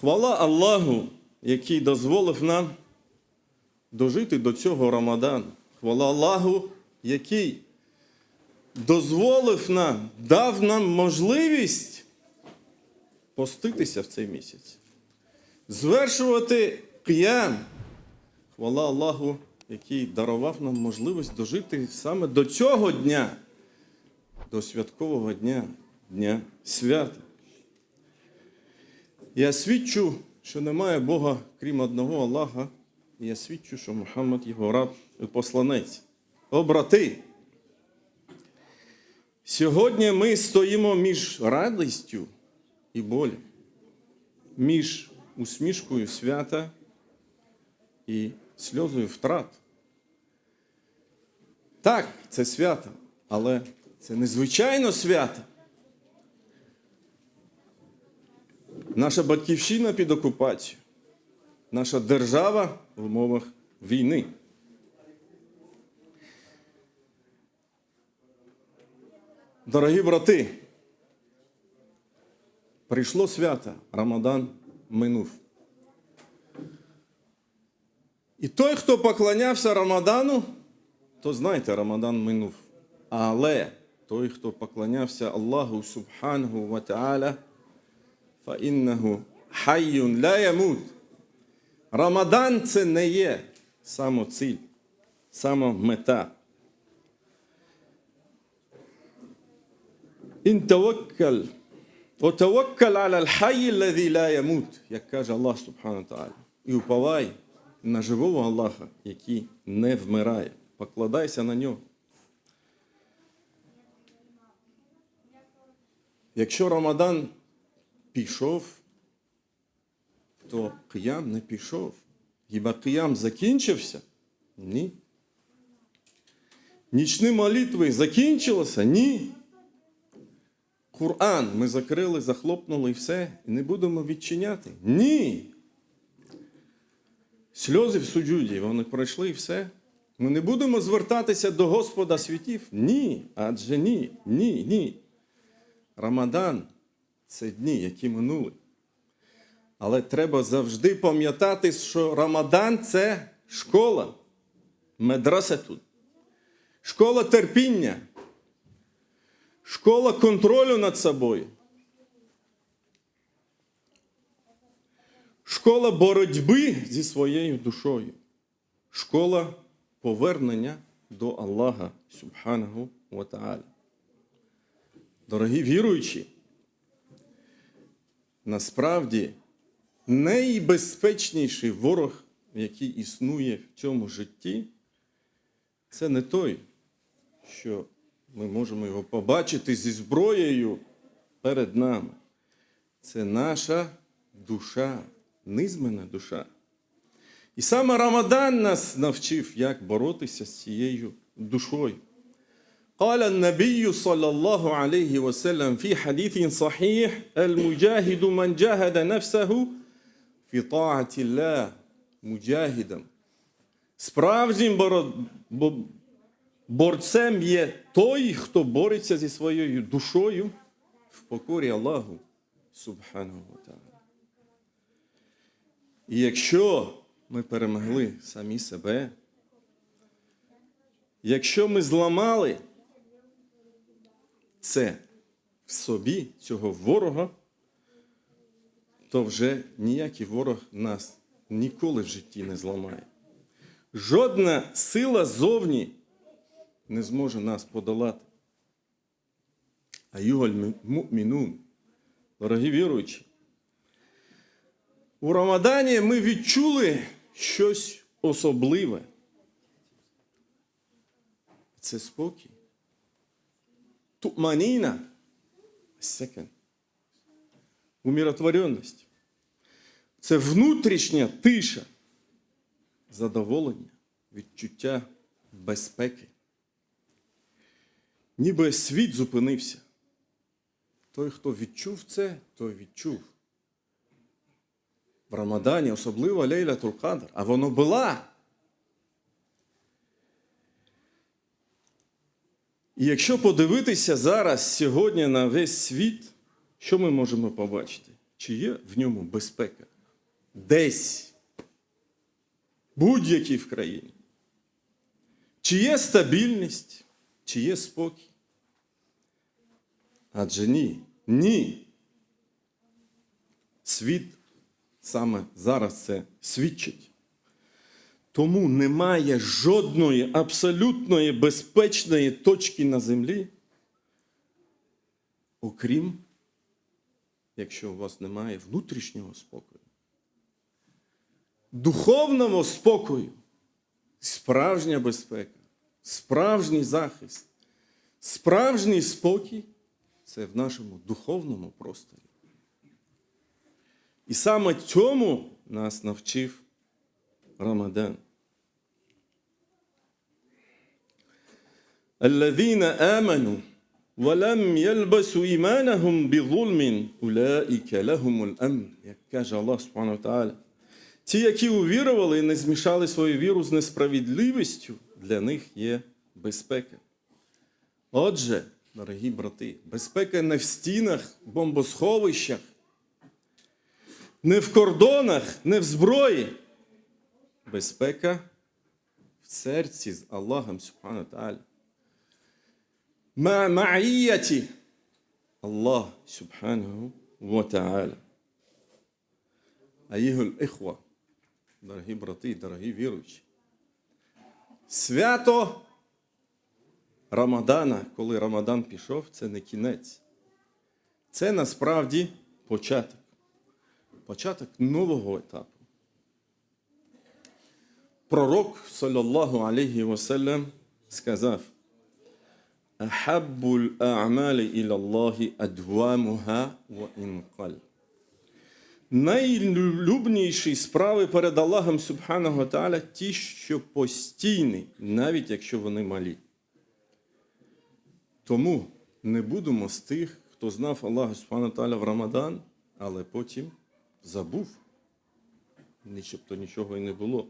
Хвала Аллаху, який дозволив нам дожити до цього Рамадану. Хвала Аллаху, який дозволив нам, дав нам можливість поститися в цей місяць. Звершувати қиям. Хвала Аллаху, який дарував нам можливість дожити саме до цього дня, до святкового дня, Дня свята. Я свідчу, що немає Бога, крім одного Аллаха, і я свідчу, що Мухаммад його раб і посланець. О, брати! Сьогодні ми стоїмо між радістю і болем, між усмішкою свята і сльозою втрат. Так, це свято, але це незвичайно свято. Наша батьківщина під окупацією, наша держава в умовах війни. Дорогі брати, прийшло свято, Рамадан минув. І той, хто поклонявся Рамадану, то знайте, Рамадан минув. Але той, хто поклонявся Аллаху Субханаху ва Та'аля, فَإِنَّهُ حَيٌّ لَا يَمُوتُ. Рамадан – це не є самоціль, самомета. «Ін таваккал, отаваккал аля аль-хайй аллазі ла ямут», як каже Аллах Субхану Та'аля. І уповай на живого Аллаха, який не вмирає. Покладайся на нього. Якщо Рамадан пішов, то қиям не пішов. Хіба қиям закінчився? Ні. Нічні молитви закінчилися? Ні. Коран ми закрили, захлопнули і все, і не будемо відчиняти? Ні. Сльози в суджуді, вони пройшли і все. Ми не будемо звертатися до Господа світів? Ні. Адже ні. Ні, ні. Рамадан – це дні, які минули. Але треба завжди пам'ятати, що Рамадан – це школа, медресетун, школа терпіння, школа контролю над собою, школа боротьби зі своєю душою, школа повернення до Аллаха Субханаху ва Та'аля. Дорогі віруючі, насправді, найбезпечніший ворог, який існує в цьому житті, це не той, що ми можемо його побачити зі зброєю перед нами. Це наша душа, низмена душа. І саме Рамадан нас навчив, як боротися з цією душою. قال النبي صلى الله عليه وسلم في حديث صحيح المجاهد من جاهد نفسه في طاعة الله مجاهدا. Справжнім борцем є той, хто бореться зі своєю душою в покорі Аллаху Субханаху ва Та'аля. І якщо ми перемогли самі себе, якщо ми зламали це в собі, цього ворога, то вже ніякий ворог нас ніколи в житті не зламає. Жодна сила ззовні не зможе нас подолати. Аюгаль му'мінун, дорогі віруючі, у Рамадані ми відчули щось особливе. Це спокій. Туманіна, секен, умиротвореність. Це внутрішня тиша, задоволення, відчуття безпеки. Ніби світ зупинився. Той, хто відчув це, той відчув. В Рамадані, особливо Лейлатуль Кадр, а воно була. І якщо подивитися зараз, сьогодні на весь світ, що ми можемо побачити? Чи є в ньому безпека? Десь. Будь-якій в країні. Чи є стабільність? Чи є спокій? Адже ні. Ні. Світ саме зараз це свідчить. Тому немає жодної абсолютної безпечної точки на землі, окрім, якщо у вас немає внутрішнього спокою. Духовного спокою, справжня безпека, справжній захист, справжній спокій – це в нашому духовному просторі. І саме цьому нас навчив Рамадан. الذين آمنوا ولم يلبسوا إيمانهم بظلم أولئك لهم الأمن. Як каже Аллах Субхану ва Тааля. Ті, які увірували і не змішали свою віру з несправедливістю, для них є безпека. Отже, дорогі брати, безпека не в стінах, бомбосховищах, не в кордонах, не в зброї. Безпека в серці з Аллахом Субхану ва Тааля. Ма'іяті Аллах Субхану ва Тааля. Аїгуль іхва, дорогі брати, дорогі віруючі. Свято Рамадана, коли Рамадан пішов, це не кінець. Це насправді початок. Початок нового етапу. Пророк, саллаллаху алейхі вассалям, сказав: «Ахаббуль а'малі ілаллахі адвамуха ва інқаль». Найлюбніші справи перед Аллахом Субхану ва Тааля ті, що постійні, навіть якщо вони малі. Тому не будемо з тих, хто знав Аллаха Субхану ва Тааля в Рамадан, але потім забув, начебто нічого і не було.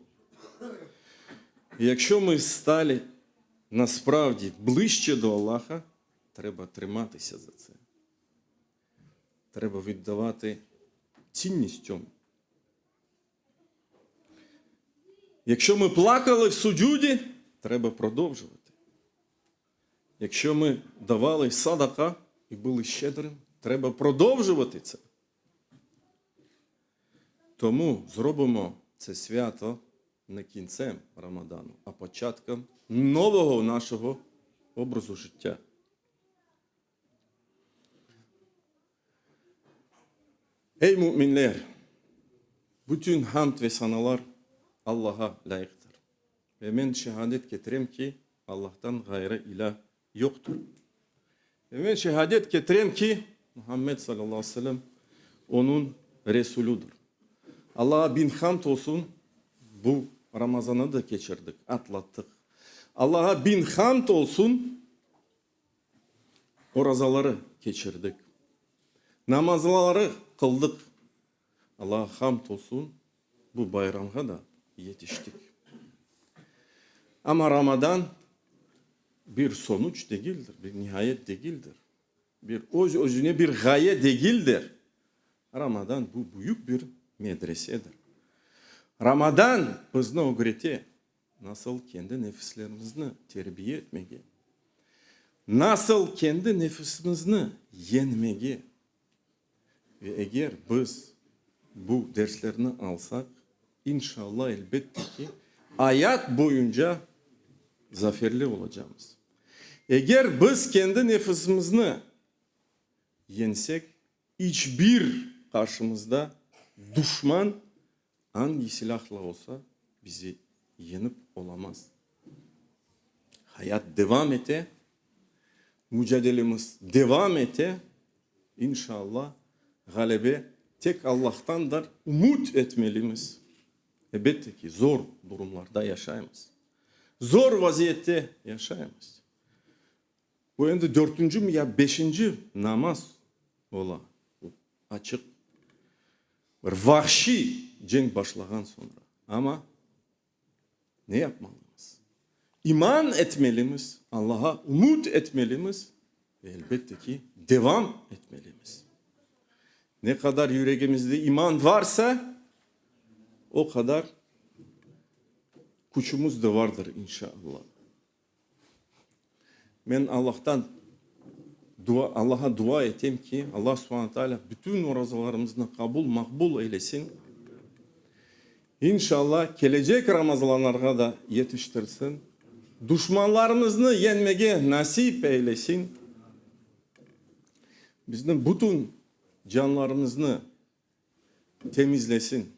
І якщо ми стали насправді ближче до Аллаха, треба триматися за це. Треба віддавати цінність цьому. Якщо ми плакали в суджуді, треба продовжувати. Якщо ми давали садака і були щедрим, треба продовжувати це. Тому зробимо це свято не кінцем Рамадану, а початком нового нашого образу життя. Ey müminler, bütün hamd ve sanalar Allah'a layıktır. Ve ben şehadet getirem ki Allah'tan gayrı ilah yoktur. Ve ben şehadet getirem ki Muhammed sallallahu aleyhi ve sellem onun Resuludur. Allah'a bin hamd olsun, bu Ramazan'ı da geçirdik, atlattık. Allah'a bin hamd olsun, o razaları geçirdik. Namazları kıldık. Allah'a hamd olsun, bu bayramga da yetiştik. Ama Ramazan bir sonuç değildir, bir nihayet değildir. Bir özüne bir gaye değildir. Ramazan bu büyük bir medresedir. Ramazan bizni öğretiyor. Nasıl kendi nefislerimizni terbiye etmeye, nasıl kendi nefisimizni yenmeye. Ve eğer biz bu derslerini alsak, inşallah elbette ki hayat boyunca zaferli olacağız. Eğer biz kendi nefisimizni yensek, hiçbir karşımızda düşman hangi silahla olsa bizi yenip olamaz. Hayat devam ete, mücadelemiz devam ete, inşallah galebe tek Allah'tandır, umut etmeliyiz. Elbette ki zor durumlarda yaşayamaz. Zor vaziyette yaşayamaz. Bu endi 4. mü ya 5. namaz ola. Açık. Bir vahşi cenk başlagan sonra. Ama ne yapmalıyız? İman etmeliyimiz, Allah'a umut etmeliyimiz ve elbette ki devam etmeliyimiz. Ne kadar yüreğimizde iman varsa o kadar kuşumuz da vardır inşallah. Ben Allah'a dua ettim ki Allah subhanahu teala bütün orazalarımızı makbul eylesin. İnşallah gelecek Ramazanlara da yetiştirsin. Düşmanlarımızı yenmeye nasip eylesin. Bizim bütün canlarımızı temizlesin.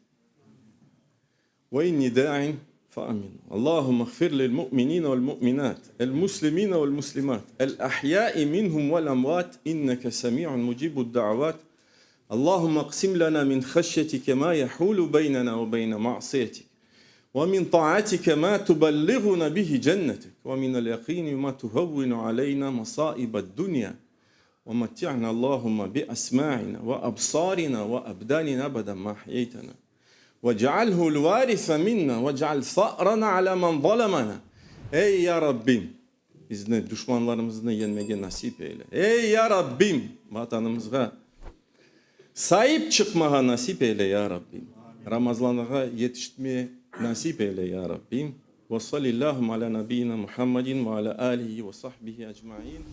Ve inni da'in fa'amin. Allahümme gfir lil mu'minina vel mu'minat, el muslimina vel muslimat, el ahyai minhum vel amvat, inneke semi'un mucibud da'avat. Allahümme qsim lana min khashyetika ma yahulu beynena ve beyne ma'siyetik. ومن طاعتك ما تبلغنا به جنتك ومن اليقين ما تهون علينا مصائب الدنيا ومتعنا اللهم بأسماعنا وأبصارنا وأبداننا أبدا ما أحييتنا واجعله الوارث منا واجعل ثأرنا على من ظلمنا. Ey ya Rabbim, bizi düşmanlarımızı yenmeye nasip eyle. Ey ya Rabbim, vatanımıza sahip çıkmaya nasip eyle ya Rabbim. Ramazanlara yetişmeye nasip eyle ya Rabbim. Ve sallallahu ala nebiyyina Muhammedin ve ala alihi ve sahbihi ecmaîn.